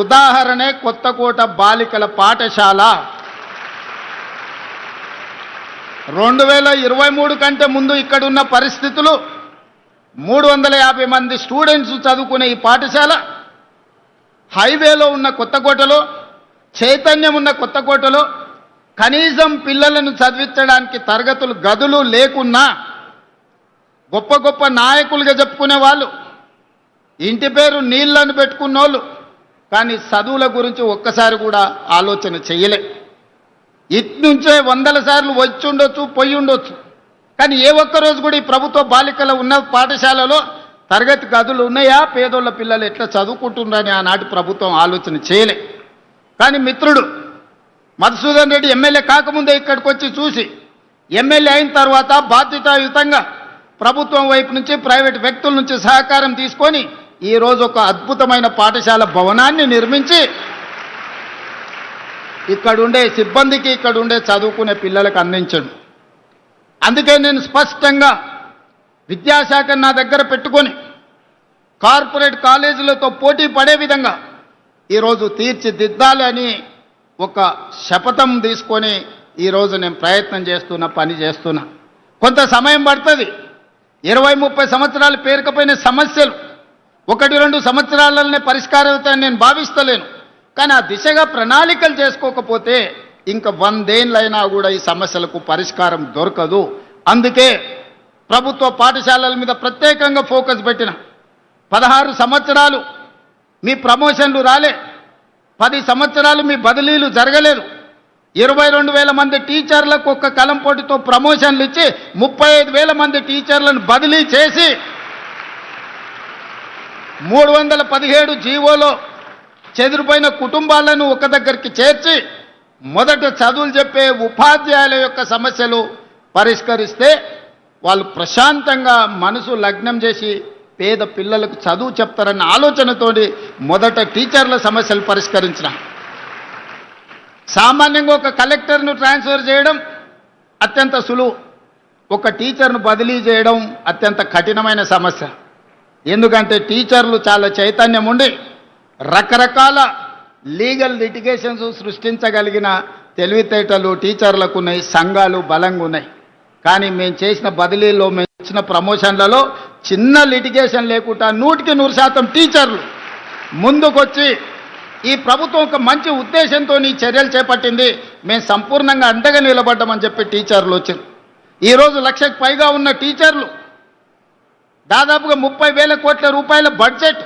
ఉదాహరణే కొత్తకోట బాలికల పాఠశాల 2023 కంటే ముందు ఇక్కడ ఉన్న పరిస్థితులు 350 మంది స్టూడెంట్స్ చదువుకునే ఈ పాఠశాల హైవేలో ఉన్న కొత్తకోటలో చైతన్యం ఉన్న కొత్తకోటలో కనీసం పిల్లలను చదివించడానికి తరగతులు గదులు లేకున్నా గొప్ప గొప్ప నాయకులుగా చెప్పుకునే వాళ్ళు ఇంటి పేరు నీళ్ళని పెట్టుకున్నోళ్ళు కానీ చదువుల గురించి ఒక్కసారి కూడా ఆలోచన చేయలే. ఇట్నుంచే వందల సార్లు వచ్చి ఉండొచ్చు పోయి ఉండొచ్చు కానీ ఏ ఒక్కరోజు కూడా ఈ ప్రభుత్వ బాలికల ఉన్న పాఠశాలలో తరగతి గదులు ఉన్నాయా, పేదోళ్ళ పిల్లలు ఎట్లా చదువుకుంటున్నారని ఆనాటి ప్రభుత్వం ఆలోచన చేయలే. కానీ మిత్రుడు మధుసూదన్ రెడ్డి ఎమ్మెల్యే కాకముందే ఇక్కడికి వచ్చి చూసి ఎమ్మెల్యే అయిన తర్వాత బాధ్యతాయుతంగా ప్రభుత్వం వైపు నుంచి ప్రైవేట్ వ్యక్తుల నుంచి సహకారం తీసుకొని ఈరోజు ఒక అద్భుతమైన పాఠశాల భవనాన్ని నిర్మించి ఇక్కడుండే సిబ్బందికి ఇక్కడుండే చదువుకునే పిల్లలకు అందించండి. అందుకే నేను స్పష్టంగా విద్యాశాఖ నా దగ్గర పెట్టుకొని కార్పొరేట్ కాలేజీలతో పోటీ పడే విధంగా ఈరోజు తీర్చిదిద్దాలి అని ఒక శపథం తీసుకొని ఈరోజు నేను ప్రయత్నం చేస్తున్నా, పని చేస్తున్నా. కొంత సమయం పడుతుంది. 20-30 సంవత్సరాలు పేరుకపోయిన సమస్యలు 1-2 సంవత్సరాలనే పరిష్కారం అవుతాయని నేను భావిస్తలేను. కానీ ఆ దిశగా ప్రణాళికలు చేసుకోకపోతే ఇంకా 100 ఏళ్ళైనా కూడా ఈ సమస్యలకు పరిష్కారం దొరకదు. అందుకే ప్రభుత్వ పాఠశాలల మీద ప్రత్యేకంగా ఫోకస్ పెట్టిన 16 సంవత్సరాలు మీ ప్రమోషన్లు రాలే, 10 సంవత్సరాలు మీ బదిలీలు జరగలేదు, 22,000 మంది టీచర్లకు ఒక్క కలం పోటీతో ప్రమోషన్లు ఇచ్చి 35,000 మంది టీచర్లను బదిలీ చేసి 317 జీవోలో చెదిరిపోయిన కుటుంబాలను ఒక దగ్గరికి చేర్చి మొదట చదువులు చెప్పే ఉపాధ్యాయుల యొక్క సమస్యలు పరిష్కరిస్తే వాళ్ళు ప్రశాంతంగా మనసు లగ్నం చేసి పేద పిల్లలకు చదువు చెప్తారన్న ఆలోచనతోటి మొదట టీచర్ల సమస్యలు పరిష్కరించిన. సామాన్యంగా ఒక కలెక్టర్ను ట్రాన్స్ఫర్ చేయడం అత్యంత సులువు, ఒక టీచర్ను బదిలీ చేయడం అత్యంత కఠినమైన సమస్య. ఎందుకంటే టీచర్లు చాలా చైతన్యం ఉండి రకరకాల లీగల్ లిటిగేషన్స్ సృష్టించగలిగిన తెలివితేటలు టీచర్లకు ఉన్నాయి, సంఘాలు బలంగా ఉన్నాయి. కానీ మేము చేసిన బదిలీలో, మేము ఇచ్చిన ప్రమోషన్లలో చిన్న లిటిగేషన్ లేకుండా 100% టీచర్లు ముందుకొచ్చి ఈ ప్రభుత్వం ఒక మంచి ఉద్దేశంతో ఈ చర్యలు చేపట్టింది, మేము సంపూర్ణంగా అండగా నిలబడ్డామని చెప్పి టీచర్లు వచ్చారు. ఈరోజు 1,00,000కు పైగా ఉన్న టీచర్లు, దాదాపుగా 30,000 కోట్ల రూపాయల బడ్జెట్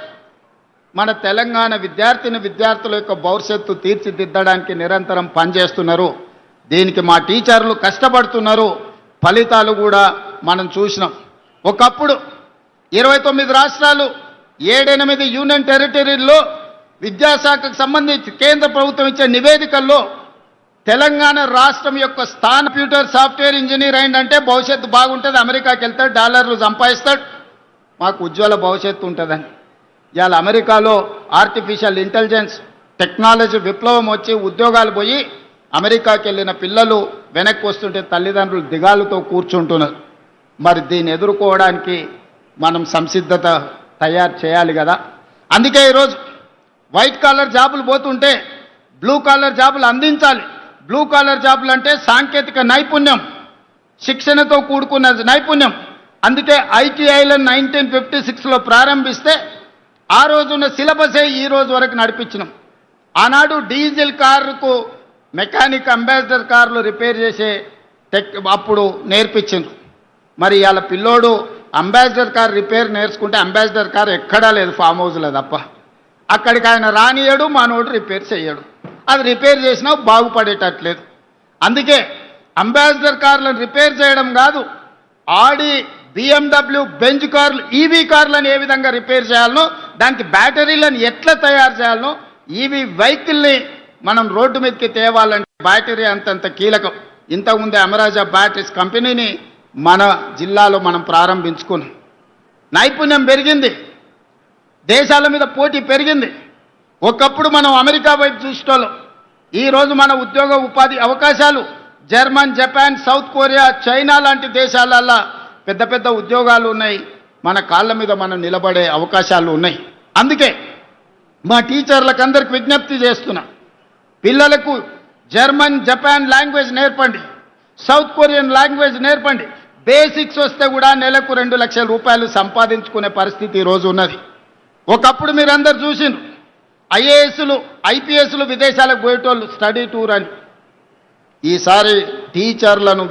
మన తెలంగాణ విద్యార్థుల యొక్క భవిష్యత్తు తీర్చిదిద్దడానికి నిరంతరం పనిచేస్తున్నారు. దీనికి మా టీచర్లు కష్టపడుతున్నారు. ఫలితాలు కూడా మనం చూసినాం. ఒకప్పుడు 29 రాష్ట్రాలు 7-8 యూనియన్ టెరిటరీల్లో విద్యాశాఖకు సంబంధించి కేంద్ర ప్రభుత్వం ఇచ్చే నివేదికల్లో తెలంగాణ రాష్ట్రం యొక్క స్థాన కంప్యూటర్ సాఫ్ట్వేర్ ఇంజనీర్ అయిందంటే భవిష్యత్తు బాగుంటుంది, అమెరికాకి వెళ్తాడు, డాలర్లు సంపాదిస్తాడు, మాకు ఉజ్వల భవిష్యత్తు ఉంటుందని. ఇవాళ అమెరికాలో ఆర్టిఫిషియల్ ఇంటెలిజెన్స్ టెక్నాలజీ విప్లవం వచ్చి ఉద్యోగాలు పోయి అమెరికాకి వెళ్ళిన పిల్లలు వెనక్కి వస్తుంటే తల్లిదండ్రులు దిగాలుతో కూర్చుంటున్నారు. మరి దీన్ని ఎదుర్కోవడానికి మనం సంసిద్ధత తయారు చేయాలి కదా. అందుకే ఈరోజు వైట్ కాలర్ జాబులు పోతుంటే బ్లూ కాలర్ జాబులు అందించాలి. బ్లూ కాలర్ జాబులు అంటే సాంకేతిక నైపుణ్యం, శిక్షణతో కూడుకున్న నైపుణ్యం. అందుకే ఐటీఐలను 1956లో ప్రారంభిస్తే ఆ రోజున్న సిలబసే ఈ రోజు వరకు నడిపించినాం. ఆనాడు డీజిల్ కారుకు మెకానిక్ అంబాసిడర్ కార్లు రిపేర్ చేసే అప్పుడు నేర్పించిండ్రు. మరి ఇవాళ పిల్లోడు అంబాసిడర్ కార్ రిపేర్ నేర్చుకుంటే అంబాసిడర్ కార్ ఎక్కడా లేదు, ఫామ్ హౌస్లో తప్ప. అక్కడికి ఆయన రానియడు, మనోడు రిపేర్ చేయడు. అది రిపేర్ చేసినా బాగుపడేటట్లేదు. అందుకే అంబాసిడర్ కార్లను రిపేర్ చేయడం కాదు, ఆడి BMW బెంజ్ కార్లు ఈవీ కార్లను ఏ విధంగా రిపేర్ చేయాలనో, దానికి బ్యాటరీలను ఎట్లా తయారు చేయాలనో, ఈవీ వెహికల్ని మనం రోడ్డు మీదకి తేవాలంటే బ్యాటరీ అంతంత కీలకం. ఇంతకుముందే అమరాజా బ్యాటరీస్ కంపెనీని మన జిల్లాలో మనం ప్రారంభించుకున్నాం. నైపుణ్యం పెరిగింది, దేశాల మీద పోటీ పెరిగింది. ఒకప్పుడు మనం అమెరికా వైపు చూసేటోళ్ళం, ఈరోజు మన ఉద్యోగ ఉపాధి అవకాశాలు German, Japan, south Korea, China లాంటి దేశాలల్లో పెద్ద పెద్ద ఉద్యోగాలు ఉన్నాయి. మన కాళ్ళ మీద మనం నిలబడే అవకాశాలు ఉన్నాయి. అందుకే మా టీచర్లకు అందరికి విజ్ఞప్తి చేస్తున్నా, పిల్లలకు జర్మన్ జపాన్ లాంగ్వేజ్ నేర్పండి, సౌత్ కొరియన్ లాంగ్వేజ్ నేర్పండి. బేసిక్స్ వస్తే కూడా నెలకు 2 లక్షల రూపాయలు సంపాదించుకునే పరిస్థితి ఈరోజు ఉన్నది. ఒకప్పుడు మీరందరూ చూసిండ్రు, ఐఏఎస్లు ఐపీఎస్లు విదేశాలకు పోయేటోళ్ళు స్టడీ టూర్ అని. ఈసారి టీచర్లను